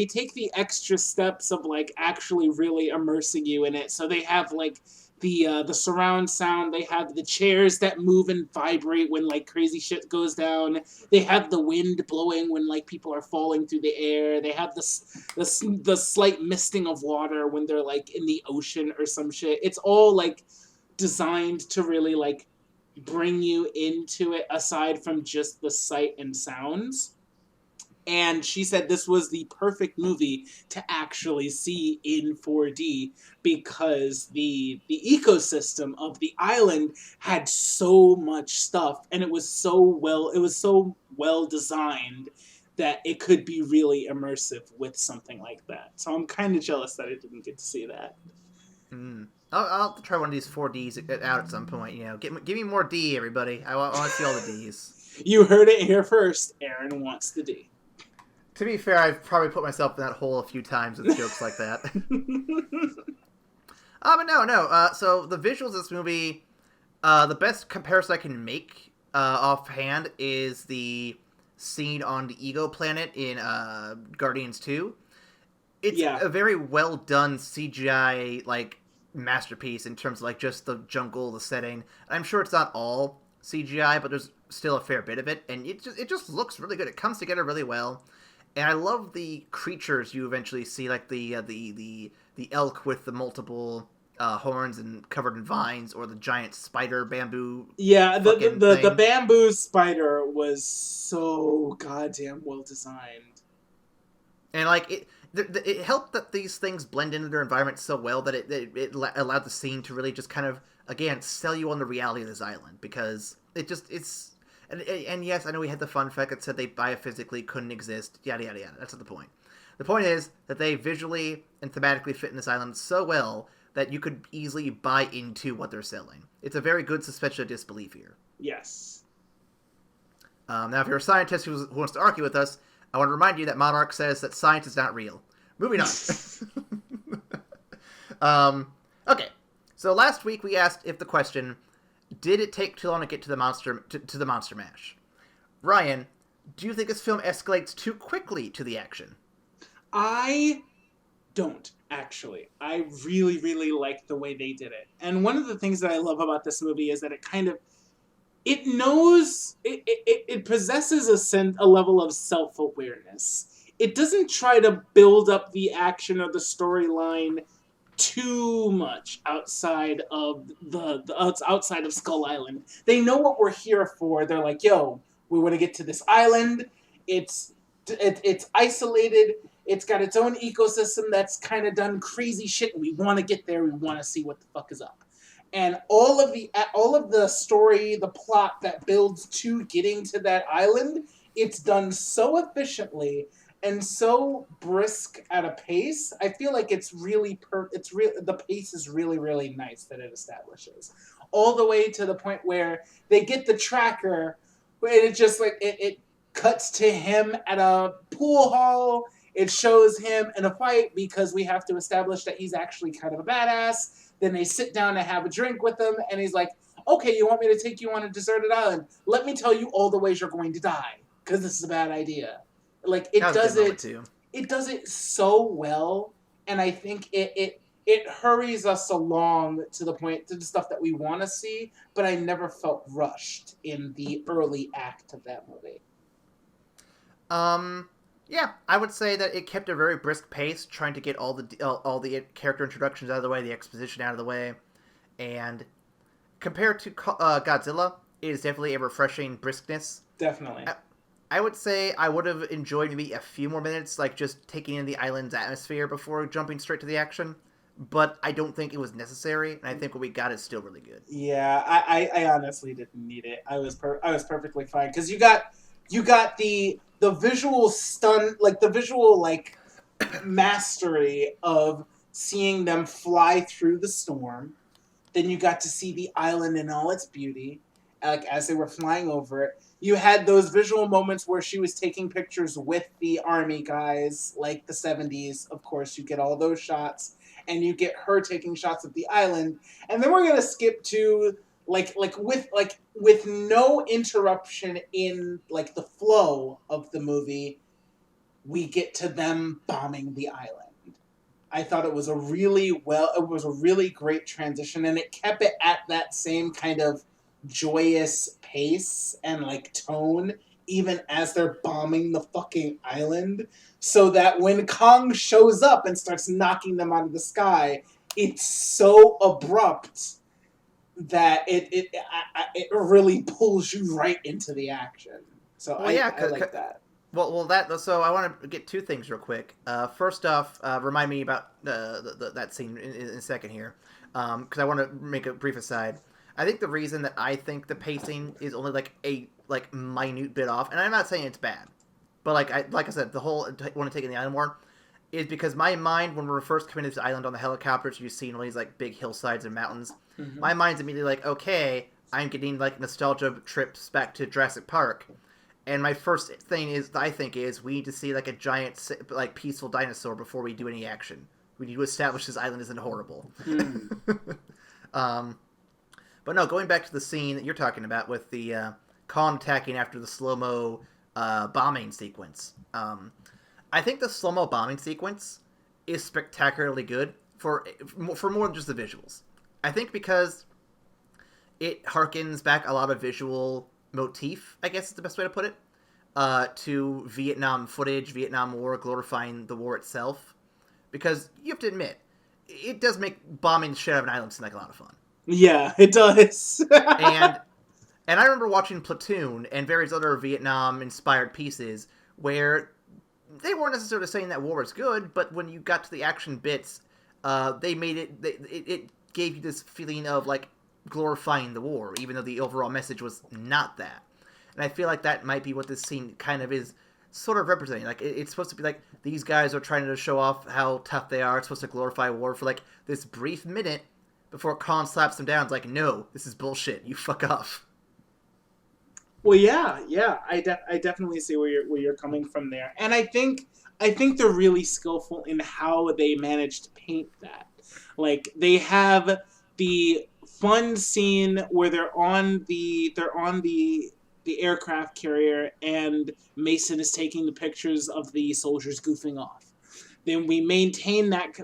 take the extra steps of like actually really immersing you in it. So they have like the surround sound. They have the chairs that move and vibrate when like crazy shit goes down. They have the wind blowing when like people are falling through the air. They have the slight misting of water when they're like in the ocean or some shit. It's all like designed to really like bring you into it aside from just the sight and sounds. And she said this was the perfect movie to actually see in 4D because the ecosystem of the island had so much stuff and it was so well designed that it could be really immersive with something like that. So I'm kind of jealous that I didn't get to see that. I'll have to try one of these 4Ds out at some point. You know, give me more D, everybody. I want to see all the Ds. You heard it here first. Aaron wants the D. To be fair, I've probably put myself in that hole a few times with jokes like that. But no. So the visuals of this movie, the best comparison I can make offhand is the scene on the Ego planet in Guardians 2. It's a very well done CGI like masterpiece in terms of like just the jungle, the setting. I'm sure it's not all CGI, but there's still a fair bit of it, and it just looks really good. It comes together really well. And I love the creatures you eventually see, like the elk with the multiple horns and covered in vines, or the giant spider bamboo. Yeah, the bamboo spider was so goddamn well designed. And like it helped that these things blend into their environment so well that it allowed the scene to really just kind of again sell you on the reality of this island, because it's. And yes, I know we had the fun fact that said they biophysically couldn't exist, yada yada yada. That's not the point. The point is that they visually and thematically fit in this island so well that you could easily buy into what they're selling. It's a very good suspension of disbelief here. Yes. Now, if you're a scientist who wants to argue with us, I want to remind you that Monarch says that science is not real. Moving on. Okay, so last week we asked if the question... Did it take too long to get to the monster mash? Ryan, do you think this film escalates too quickly to the action? I don't, actually. I really, really like the way they did it. And one of the things that I love about this movie is that it knows, it possesses a level of self-awareness. It doesn't try to build up the action or the storyline too much outside of outside of Skull Island. They know what we're here for. They're like, yo, we want to get to this island. It's isolated. It's got its own ecosystem that's kind of done crazy shit. We want to get there. We want to see what the fuck is up. And all of the story, the plot that builds to getting to that island, it's done so efficiently and so brisk at a pace. I feel like it's really the pace is really, really nice that it establishes. All the way to the point where they get the tracker, and it just like it cuts to him at a pool hall. It shows him in a fight because we have to establish that he's actually kind of a badass. Then they sit down and have a drink with him, and he's like, okay, you want me to take you on a deserted island? Let me tell you all the ways you're going to die, because this is a bad idea. Like, it does it so well, and I think it hurries us along to the point, to the stuff that we want to see, but I never felt rushed in the early act of that movie. Yeah, I would say that it kept a very brisk pace, trying to get all the character introductions out of the way, the exposition out of the way, and compared to Godzilla, it is definitely a refreshing briskness. Definitely. I would say I would have enjoyed maybe a few more minutes, like just taking in the island's atmosphere before jumping straight to the action, but I don't think it was necessary, and I think what we got is still really good. Yeah, I honestly didn't need it. I was perfectly fine, because you got the visual the visual mastery of seeing them fly through the storm. Then you got to see the island in all its beauty, like as they were flying over it. You had those visual moments where she was taking pictures with the army guys, like the 70s. Of course, you get all those shots, and you get her taking shots of the island. And then we're going to skip to with no interruption in like the flow of the movie, we get to them bombing the island. I thought it was a really great transition, and it kept it at that same kind of joyous pace and like tone, even as they're bombing the fucking island, so that when Kong shows up and starts knocking them out of the sky, it's so abrupt that it really pulls you right into to the action. So I like that. So I want to get two things real quick. First off, remind me about that scene in a second here, because I want to make a brief aside. I think the reason that I think the pacing is only like a minute bit off, and I'm not saying it's bad, but like I said, the whole want to take in the island more is because my mind, when we were first coming to this island on the helicopters, you've seen all these like big hillsides and mountains. Mm-hmm. My mind's immediately like, okay, I'm getting like nostalgia trips back to Jurassic Park. And my first thing is we need to see like a giant, like peaceful dinosaur before we do any action. We need to establish this island isn't horrible. But no, going back to the scene that you're talking about with the Kong attacking after the slow-mo bombing sequence. I think the slow-mo bombing sequence is spectacularly good for more than just the visuals. I think because it harkens back a lot of visual motif, I guess is the best way to put it, to Vietnam footage, Vietnam War, glorifying the war itself. Because you have to admit, it does make bombing the shit out of an island seem like a lot of fun. Yeah, it does. and I remember watching Platoon and various other Vietnam-inspired pieces where they weren't necessarily saying that war was good, but when you got to the action bits, they made it gave you this feeling of like glorifying the war, even though the overall message was not that. And I feel like that might be what this scene kind of is sort of representing. Like, it's supposed to be like, these guys are trying to show off how tough they are. It's supposed to glorify war for like this brief minute before Khan slaps them down. It's like, no, this is bullshit. You fuck off. Well, yeah, I definitely see where you're coming from there, and I think they're really skillful in how they manage to paint that. Like, they have the fun scene where they're on the aircraft carrier, and Mason is taking the pictures of the soldiers goofing off. Then we maintain that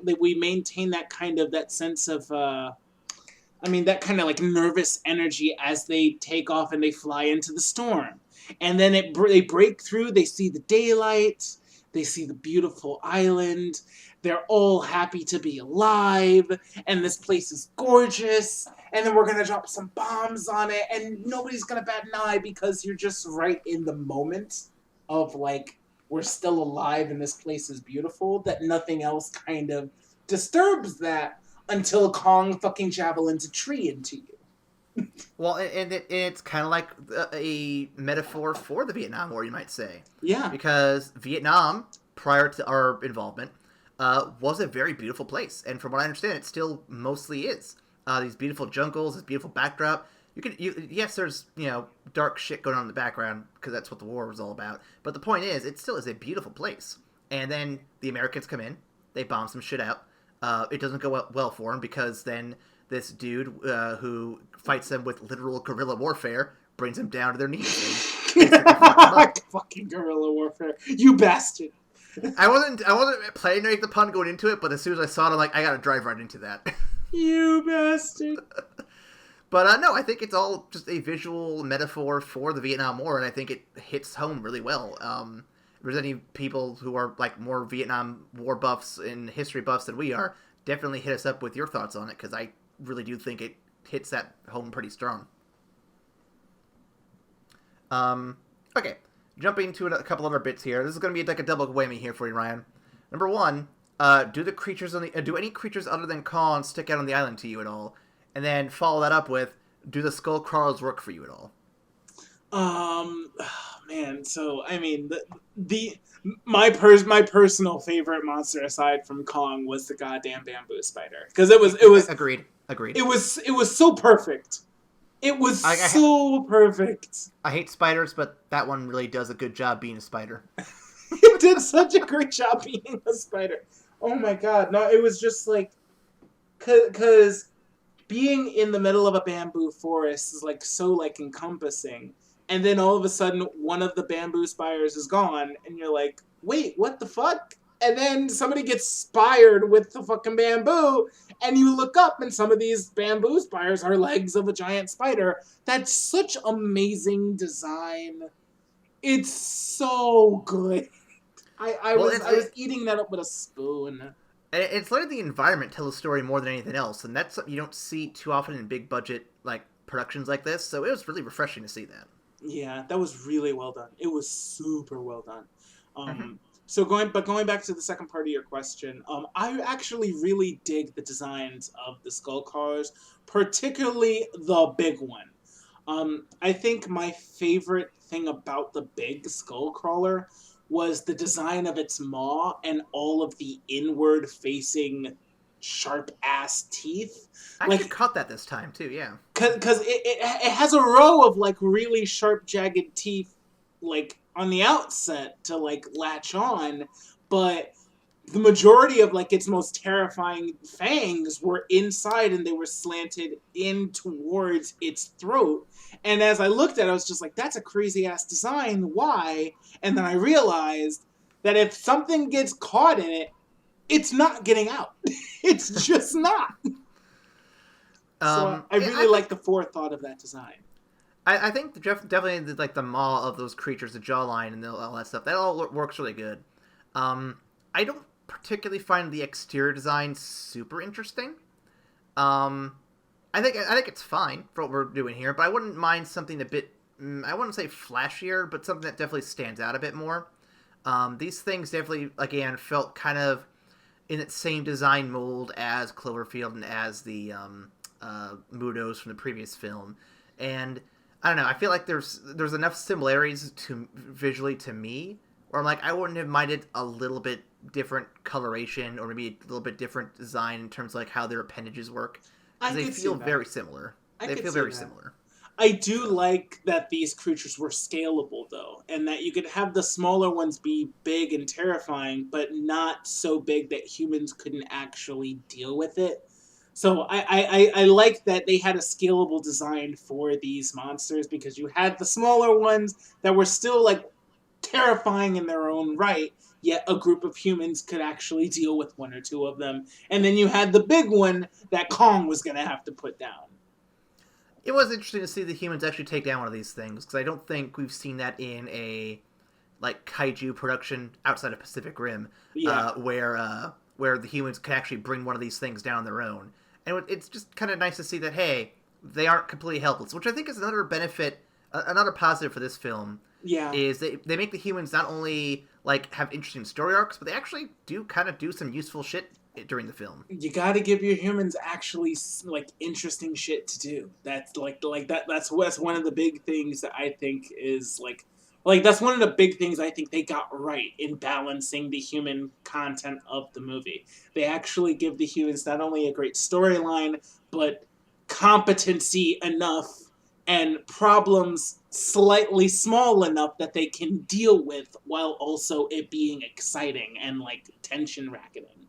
kind of that sense of that kind of like nervous energy as they take off and they fly into the storm. And then they break through, they see the daylight, they see the beautiful island, they're all happy to be alive, and this place is gorgeous, and then we're going to drop some bombs on it, and nobody's going to bat an eye because you're just right in the moment of like, we're still alive and this place is beautiful, that nothing else kind of disturbs that until Kong fucking javelins a tree into you. Well, and it's kind of like a metaphor for the Vietnam War, you might say. Yeah. Because Vietnam, prior to our involvement, was a very beautiful place. And from what I understand, it still mostly is. These beautiful jungles, this beautiful backdrop. Yes, there's, dark shit going on in the background, because that's what the war was all about. But the point is, it still is a beautiful place. And then the Americans come in, they bomb some shit out. It doesn't go well for him, because then this dude who fights them with literal guerrilla warfare brings them down to their knees. Fucking guerrilla warfare, you bastard! I wasn't planning to make the pun going into it, but as soon as I saw it, I'm like, I gotta drive right into that. You bastard! But no, I think it's all just a visual metaphor for the Vietnam War, and I think it hits home really well. If there's any people who are like more Vietnam War buffs and history buffs than we are, definitely hit us up with your thoughts on it, because I really do think it hits that home pretty strong. Okay, jumping to a couple other bits here. This is going to be like a double whammy here for you, Ryan. Number one, do any creatures other than Kong stick out on the island to you at all? And then follow that up with, do the skull crawlers work for you at all? Man, so I mean, my personal favorite monster aside from Kong was the goddamn bamboo spider, because it was agreed. It was so perfect. It was so perfect. I hate spiders, but that one really does a good job being a spider. It did such a great job being a spider. Oh my god, no, it was just like, because being in the middle of a bamboo forest is like so like encompassing, and then all of a sudden one of the bamboo spires is gone, and you're like, wait, what the fuck? And then somebody gets spired with the fucking bamboo, and you look up, and some of these bamboo spires are legs of a giant spider. That's such amazing design. It's so good. I was eating that up with a spoon. It's letting the environment tell the story more than anything else, and that's something you don't see too often in big budget like productions like this. So it was really refreshing to see that. Yeah, that was really well done. It was super well done. So going back to the second part of your question, I actually really dig the designs of the skull crawlers, particularly the big one. I think my favorite thing about the big skull crawler was the design of its maw and all of the inward facing sharp ass teeth. I actually caught that this time too, yeah. Because it has a row of like really sharp jagged teeth like on the outset to like latch on, but the majority of like its most terrifying fangs were inside and they were slanted in towards its throat. And as I looked at it, I was just like, that's a crazy ass design. Why? And then I realized that if something gets caught in it, it's not getting out. It's just not. So I really like the forethought of that design. I think definitely like the maw of those creatures, the jawline and all that stuff, that all works really good. I don't particularly find the exterior design super interesting. I think it's fine for what we're doing here, but I wouldn't mind something a bit, I wouldn't say flashier, but something that definitely stands out a bit more. These things definitely, again, felt kind of in its same design mold as Cloverfield and as the Mudos from the previous film. And I don't know, I feel like there's enough similarities visually to me, where I'm like, I wouldn't have minded a little bit different coloration or maybe a little bit different design in terms of like how their appendages work. Because they feel very similar. They feel very similar. I do like that these creatures were scalable, though, and that you could have the smaller ones be big and terrifying, but not so big that humans couldn't actually deal with it. So I like that they had a scalable design for these monsters, because you had the smaller ones that were still, like, terrifying in their own right, yet a group of humans could actually deal with one or two of them. And then you had the big one that Kong was going to have to put down. It was interesting to see the humans actually take down one of these things, because I don't think we've seen that in a like kaiju production outside of Pacific Rim, where the humans can actually bring one of these things down on their own. And it's just kind of nice to see that, hey, they aren't completely helpless, which I think is another benefit, another positive for this film. Yeah, is they make the humans not only like have interesting story arcs, but they actually do kind of do some useful shit during the film. You got to give your humans actually like interesting shit to do. That's like that. That's one of the big things that I think is like that's one of the big things I think they got right in balancing the human content of the movie. They actually give the humans not only a great storyline, but competency enough and problems slightly small enough that they can deal with while also it being exciting and like tension racketing.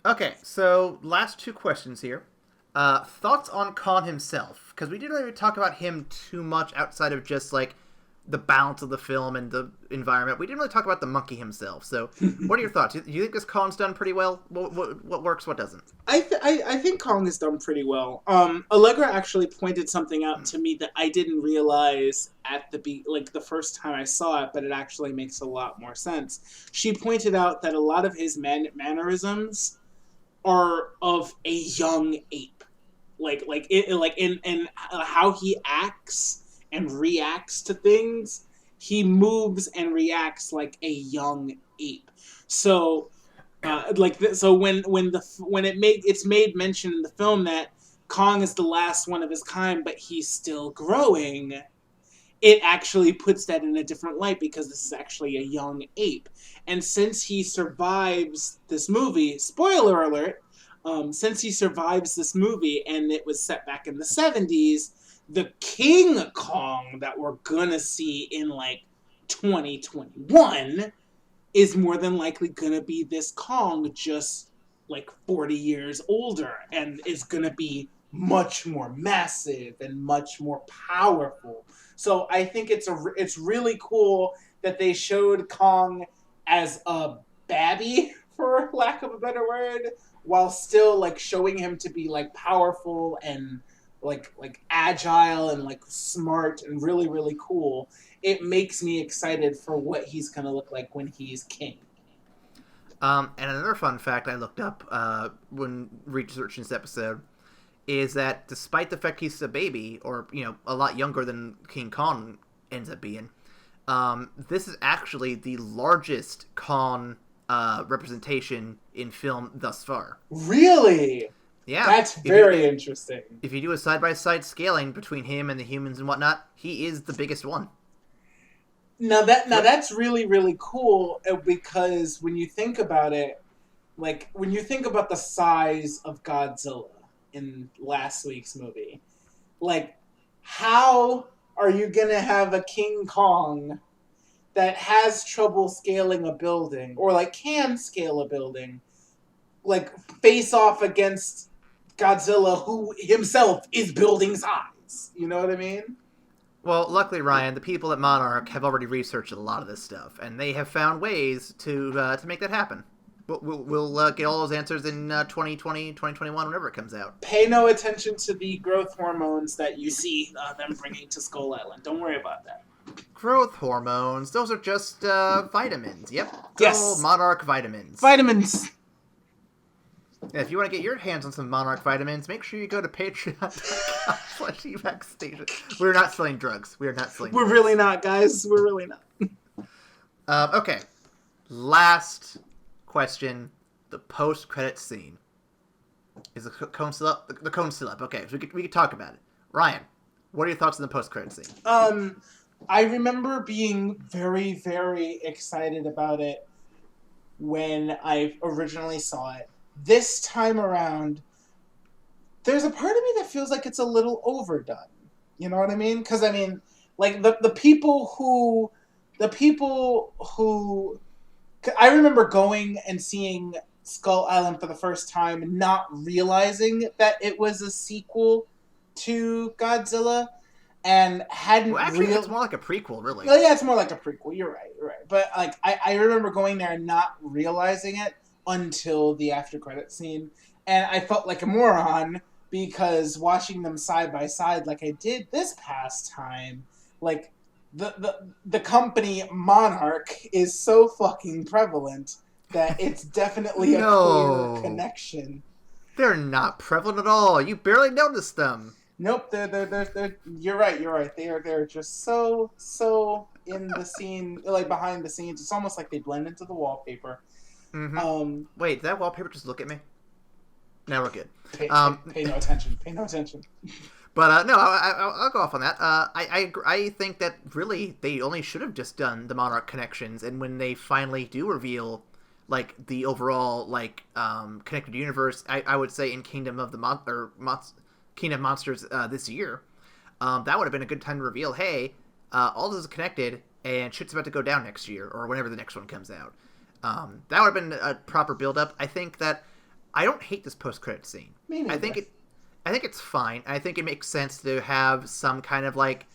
Okay, so last two questions here. Thoughts on Kong himself? Because we didn't really talk about him too much outside of just like the balance of the film and the environment. We didn't really talk about the monkey himself. So, what are your thoughts? Do you think this Kong's done pretty well? What works? What doesn't? I think Kong has done pretty well. Allegra actually pointed something out to me that I didn't realize at the first time I saw it, but it actually makes a lot more sense. She pointed out that a lot of his mannerisms are of a young ape, in how he acts and reacts to things. He moves and reacts like a young ape. So, when it's made mention in the film that Kong is the last one of his kind, but he's still growing, it actually puts that in a different light because this is actually a young ape. And since he survives this movie, spoiler alert, since he survives this movie and it was set back in the 70s, the King Kong that we're gonna see in like 2021 is more than likely gonna be this Kong, just like 40 years older and is going to be much more massive and much more powerful. So I think it's really cool that they showed Kong as a babby, for lack of a better word, while still like showing him to be like powerful and like agile and like smart and really, really cool. It makes me excited for what he's gonna look like when he's king. And another fun fact I looked up when researching this episode is that despite the fact he's a baby, or a lot younger than King Kong ends up being, this is actually the largest Kong representation in film thus far. Really? Yeah. That's very interesting. If you do a side-by-side scaling between him and the humans and whatnot, he is the biggest one. Now that's really, really cool, because when you think about it, like when you think about the size of Godzilla in last week's movie, like how are you gonna have a King Kong that has trouble scaling a building, or like can scale a building, like face off against Godzilla, who himself is building size? You know what I mean? Well, luckily, Ryan, the people at Monarch have already researched a lot of this stuff, and they have found ways to make that happen. We'll get all those answers in 2020, 2021, whenever it comes out. Pay no attention to the growth hormones that you see them bringing to Skull Island. Don't worry about that. Growth hormones? Those are just vitamins. Yep. Yes. Monarch vitamins. Vitamins. Yeah, if you want to get your hands on some Monarch vitamins, make sure you go to patreon.com/evacstation. We're not selling drugs. We're really not, guys. We're really not. Okay. Last question. The post-credit scene. Is the cone still up? The cone's still up. Okay, so we could talk about it. Ryan, what are your thoughts on the post-credit scene? I remember being very, very excited about it when I originally saw it. This time around, there's a part of me that feels like it's a little overdone. You know what I mean? Because I mean, like the people who, I remember going and seeing Skull Island for the first time and not realizing that it was a sequel to Godzilla, and hadn't. Well, actually, it's more like a prequel, really. Well, yeah, it's more like a prequel. You're right. But like, I remember going there and not realizing it until the after credit scene, and I felt like a moron because watching them side by side, like I did this past time, like the company Monarch is so fucking prevalent that it's definitely a clear connection. They're not prevalent at all. You barely noticed them. Nope, they're you're right. They're just so in the scene, like behind the scenes. It's almost like they blend into the wallpaper. Mm-hmm. Wait, did that wallpaper just look at me? Now we're good. Pay no attention. Pay no attention. But no, I'll go off on that. I think that really they only should have just done the Monarch connections, and when they finally do reveal like the overall like connected universe, I would say in Kingdom of Kingdom of Monsters this year, that would have been a good time to reveal, hey, all this is connected and shit's about to go down next year or whenever the next one comes out. That would have been a proper build-up. I think that I don't hate this post-credit scene. I think it's fine. I think it makes sense to have some kind of like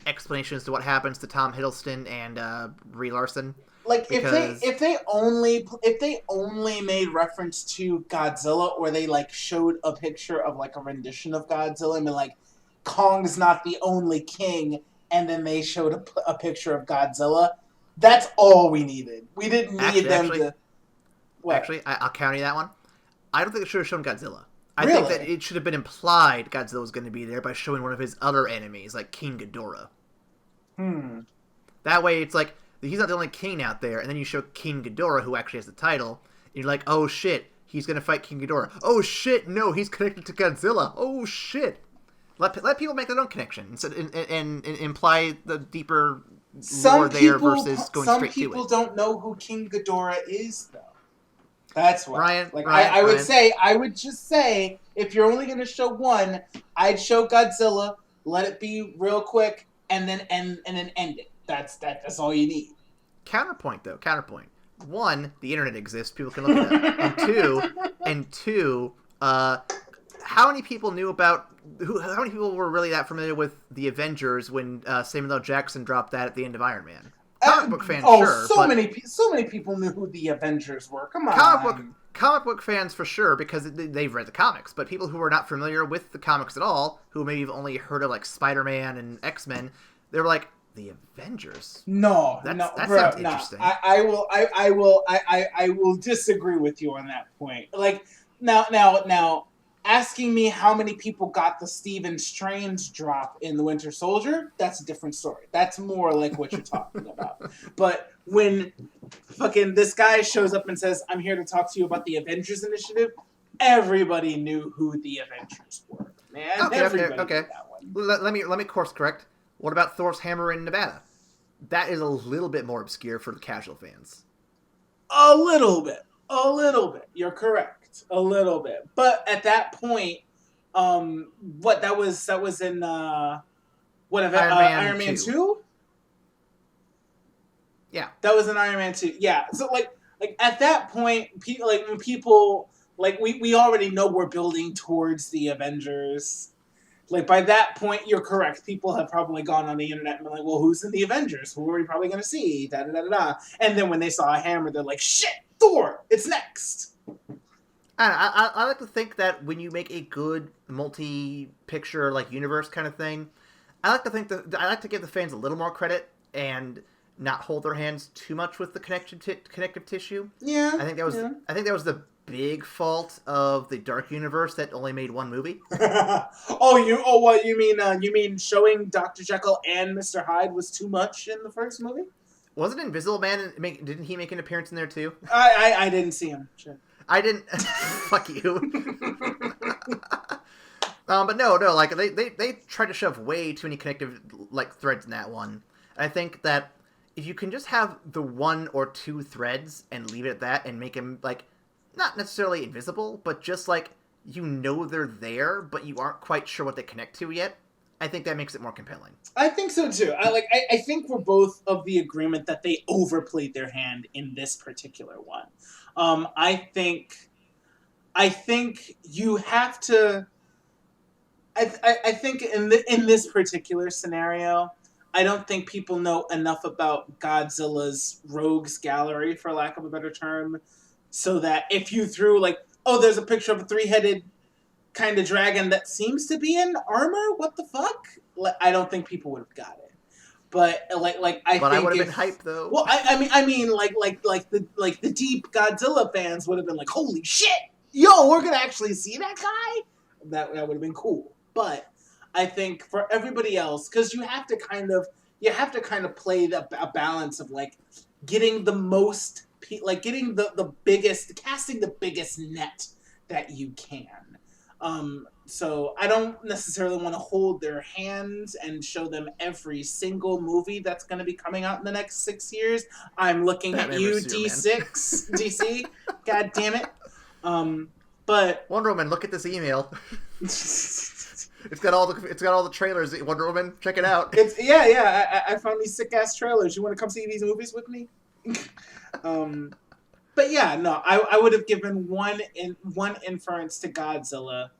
explanation as to what happens to Tom Hiddleston and Brie Larson. Like if they only made reference to Godzilla, or they like showed a picture of like a rendition of Godzilla and been like, Kong's not the only king, and then they showed a picture of Godzilla, that's all we needed. We didn't need them to. What? Actually, I'll counter that one. I don't think it should have shown Godzilla. I Really? think that it should have been implied Godzilla was going to be there by showing one of his other enemies, like King Ghidorah. That way, it's like, he's not the only king out there, and then you show King Ghidorah, who actually has the title, and you're like, oh shit, he's going to fight King Ghidorah. Oh shit, no, he's connected to Godzilla. Oh shit. Let people make their own connection and imply the deeper lore there versus going straight to it. Some people don't know who King Ghidorah is, though. That's why. Ryan, I would just say, if you're only going to show one, I'd show Godzilla, let it be real quick, and then end it. That's all you need. Counterpoint. One, the internet exists. People can look it up. And two, And two, how many people knew about how many people were really that familiar with the Avengers when Samuel L. Jackson dropped that at the end of Iron Man? Comic book fans, sure. So many people knew who the Avengers were. Come on. Comic book fans for sure, because they've read the comics. But people who are not familiar with the comics at all, who maybe have only heard of like Spider-Man and X-Men, they were like, the Avengers? That sounds interesting. I will disagree with you on that point. Like now. Asking me how many people got the Stephen Strange drop in The Winter Soldier, that's a different story. That's more like what you're talking about. But when fucking this guy shows up and says, I'm here to talk to you about the Avengers Initiative, everybody knew who the Avengers were. Man, everybody knew that one. Let me course correct. What about Thor's hammer in Nevada? That is a little bit more obscure for the casual fans. A little bit. You're correct. A little bit, but at that point, that was in Iron Man 2? Yeah, that was in Iron Man 2. Yeah, so like at that point, when people we already know we're building towards the Avengers. Like by that point, you're correct. People have probably gone on the internet and been like, "Well, who's in the Avengers? Who are we probably going to see?" Da da da da. And then when they saw a hammer, they're like, "Shit, Thor! It's next." I like to think that when you make a good multi-picture like universe kind of thing, I like to give the fans a little more credit and not hold their hands too much with the connective tissue. Yeah, I think that was the big fault of the Dark Universe that only made one movie. You mean showing Dr. Jekyll and Mr. Hyde was too much in the first movie? Wasn't Invisible Man didn't he make an appearance in there too? I didn't see him. Shit. I didn't. Fuck you. But no. Like they tried to shove way too many connective like threads in that one. And I think that if you can just have the one or two threads and leave it at that, and make them like not necessarily invisible, but just like they're there, but you aren't quite sure what they connect to yet. I think that makes it more compelling. I think so too. I think we're both of the agreement that they overplayed their hand in this particular one. I think you have to. I think in this particular scenario, I don't think people know enough about Godzilla's rogues gallery, for lack of a better term, so that if you threw there's a picture of a 3-headed kind of dragon that seems to be in armor, what the fuck? I don't think people would have got it. But I would have been hyped though. Well, I mean, the deep Godzilla fans would have been like, "Holy shit, yo, we're gonna actually see that guy." That would have been cool. But I think for everybody else, because you have to kind of play a balance of getting the most, getting the biggest, casting the biggest net that you can. So I don't necessarily want to hold their hands and show them every single movie that's going to be coming out in the next 6 years. I'm looking at you, DC. God damn it. But Wonder Woman, look at this email. It's got all the trailers. Wonder Woman, check it out. I found these sick ass trailers. You want to come see these movies with me? But yeah, no, I would have given one inference to Godzilla,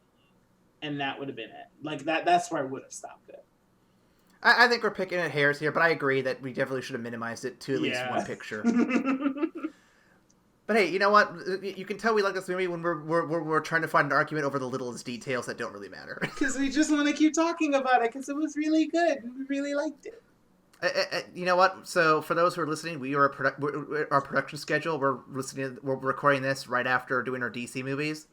and that would have been it. That's where I would have stopped it. I think we're picking at hairs here, but I agree that we definitely should have minimized it to at least one picture. But hey, you know what? You can tell we like this movie when we're trying to find an argument over the littlest details that don't really matter. Because we just want to keep talking about it because it was really good. We really liked it. You know what? So for those who are listening, our production schedule. We're recording this right after doing our DC movies,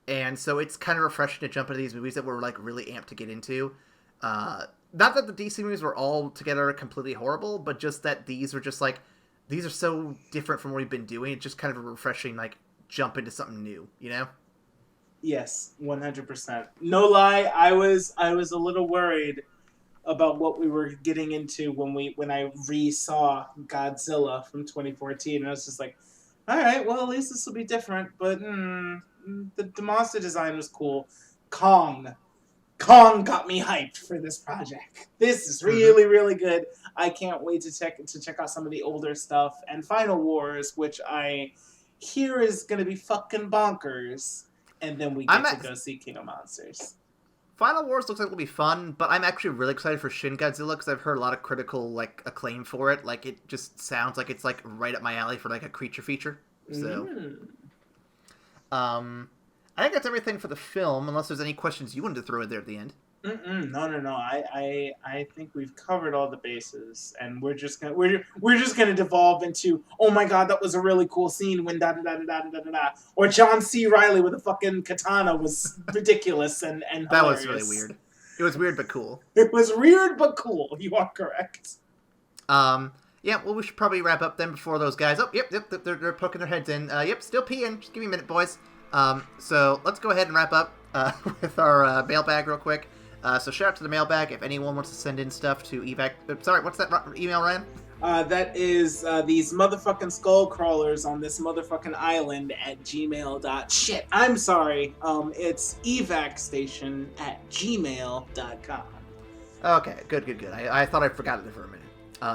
and so it's kind of refreshing to jump into these movies that we're really amped to get into. Not that the DC movies were all together completely horrible, but just that these are so different from what we've been doing. It's just kind of a refreshing jump into something new, you know? Yes, 100%. No lie, I was a little worried about what we were getting into when I re-saw Godzilla from 2014. And I was just like, all right, well, at least this will be different. But the monster design was cool. Kong got me hyped for this project. This is really, really good. I can't wait to check out some of the older stuff. And Final Wars, which I here is gonna be fucking bonkers, and then we get to go see King of Monsters. Final Wars looks like it'll be fun, but I'm actually really excited for Shin Godzilla because I've heard a lot of critical acclaim for it. Like, it just sounds like it's right up my alley for a creature feature. So, I think that's everything for the film. Unless there's any questions you wanted to throw in there at the end. No. I think we've covered all the bases, and we're just gonna devolve into, oh my god, that was a really cool scene when da da da da da da da, or John C. Reilly with a fucking katana was ridiculous and hilarious. That was really weird. It was weird but cool. It was weird but cool. You are correct. Yeah, well, we should probably wrap up then before those guys. Oh, yep, they're poking their heads in. Yep, still peeing. Just give me a minute, boys. So let's go ahead and wrap up with our mailbag real quick. So shout out to the mailbag if anyone wants to send in stuff to evac. Sorry, what's that email, Ryan? That is these motherfucking skull crawlers on this motherfucking island at gmail.shit. I'm sorry. It's evacstation at gmail.com. Okay, good. I thought I forgot it for a minute.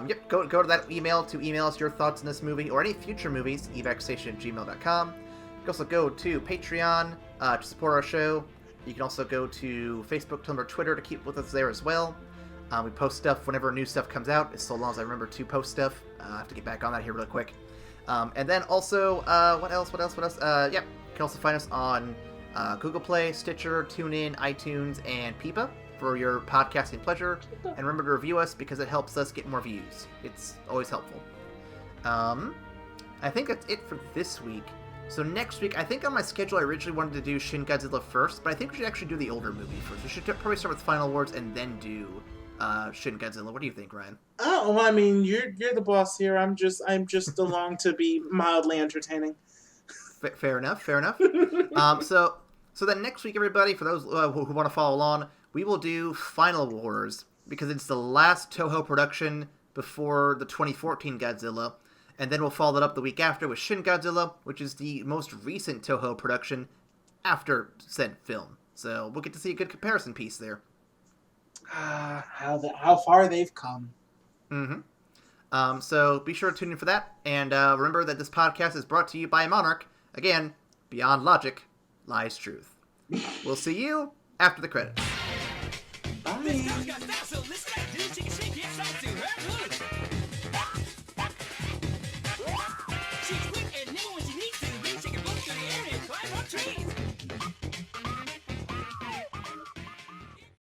Yep, go to that email to email us your thoughts on this movie or any future movies, evacstation at gmail.com. You can also go to Patreon to support our show. You can also go to Facebook, Tumblr, Twitter to keep with us there as well. We post stuff whenever new stuff comes out, so long as I remember to post stuff. I have to get back on that here really quick. And then also, what else? Yep, you can also find us on Google Play, Stitcher, TuneIn, iTunes, and Peepa for your podcasting pleasure. And remember to review us because it helps us get more views. It's always helpful. I think that's it for this week. So next week, I think on my schedule I originally wanted to do Shin Godzilla first, but I think we should actually do the older movie first. We should probably start with Final Wars and then do Shin Godzilla. What do you think, Ryan? Oh, well, I mean, you're the boss here. I'm just along to be mildly entertaining. Fair enough. So then next week, everybody, for those who want to follow along, we will do Final Wars because it's the last Toho production before the 2014 Godzilla. And then we'll follow that up the week after with Shin Godzilla, which is the most recent Toho production after said film. So we'll get to see a good comparison piece there. How far they've come. So be sure to tune in for that. And remember that this podcast is brought to you by Monarch. Again, beyond logic lies truth. We'll see you after the credits. Bye. She's quick and nimble when she needs to. Then she can book through the air and climb up trees.